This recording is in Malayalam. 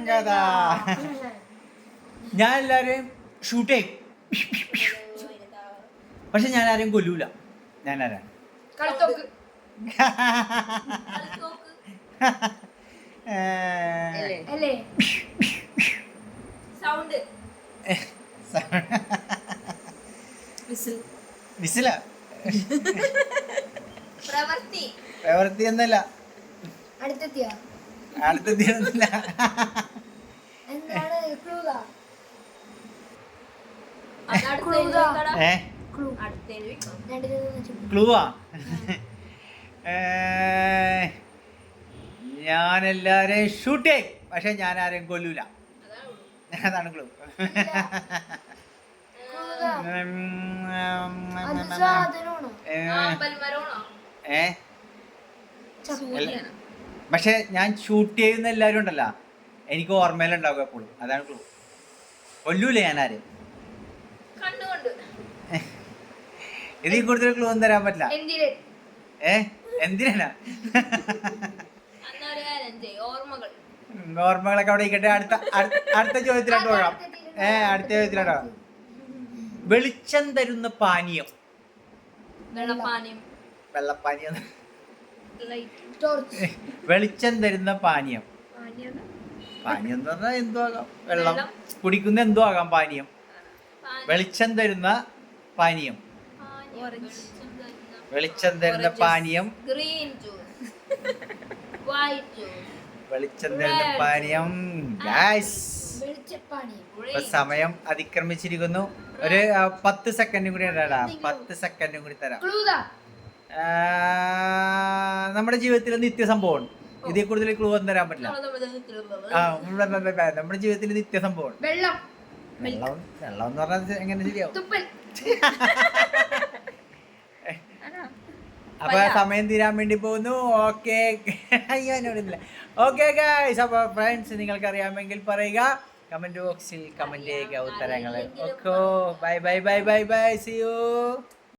കഥ. ഞാൻ എല്ലാവരെയും ഷൂട്ട് ചെയ്യും, പക്ഷെ ഞാൻ ആരെയും കൊല്ലൂല. ഞാൻ ആരാണ്? വിസില പ്രവൃത്തി എന്നല്ല, അടുത്തെത്തിയൊന്നുമില്ല. ക്ലൂവാ? ഞാൻ എല്ലാരെയും ഷൂട്ട് ചെയ്യും, പക്ഷെ ഞാൻ ആരെയും കൊല്ലൂല. അതാണ് ക്ലൂ. പക്ഷെ ഞാൻ ഷൂട്ട് ചെയ്യുന്ന എല്ലാരും ഉണ്ടല്ലോ, എനിക്ക് ഓർമ്മയിലുണ്ടാവുക എപ്പോഴും. അതാണ് ക്ലൂ. കൊല്ലൂല ഞാൻ ആരെയും. ഇതിൽ കൂടുതൽ ക്ലൂ ഒന്നും തരാൻ പറ്റില്ല. എന്തിനാ? ഓർമ്മകളൊക്കെ അവിടെ ഇരിക്കട്ടെ. അടുത്ത ചോദ്യത്തിലോട്ട് പോകാം. അടുത്ത ചോദ്യത്തിലോട്ടോ. വെളിച്ചം തരുന്ന പാനീയം. വെള്ളപ്പാനീയം. വെളിച്ചം തരുന്ന പാനീയം. പാനീയം എന്ന് പറഞ്ഞാൽ എന്തോ ആകാം. വെള്ളം കുടിക്കുന്ന എന്തോ ആകാം പാനീയം. വെളിച്ചം തരുന്ന പാനീയം. വെളിച്ചം തരുന്ന പാനീയം. വെളിച്ചം തരുന്ന പാനീയം. സമയം അതിക്രമിച്ചിരിക്കുന്നു. ഒരു 10 സെക്കൻഡും കൂടി തരാം. 10 സെക്കൻഡും കൂടി തരാം. നമ്മുടെ ജീവിതത്തിലെ നിത്യസംഭവമാണ്. ഇതിൽ കൂടുതൽ ക്ലൂ ഒന്നും തരാൻ പറ്റില്ല. നമ്മുടെ ജീവിതത്തിലെ നിത്യസംഭവമാണ്. വെള്ളം എന്ന് പറഞ്ഞാൽ എങ്ങനെ ശരിയാവും? അപ്പൊ സമയം തീരാൻ വേണ്ടി പോകുന്നു. Okay, okay guys. അപ്പൊ ഫ്രണ്ട്സ്, നിങ്ങൾക്ക് അറിയാമെങ്കിൽ പറയുക, കമന്റ് ബോക്സിൽ കമന്റ് ചെയ്യുക ഉത്തരങ്ങൾ. Okay, bye bye bye bye bye, see U.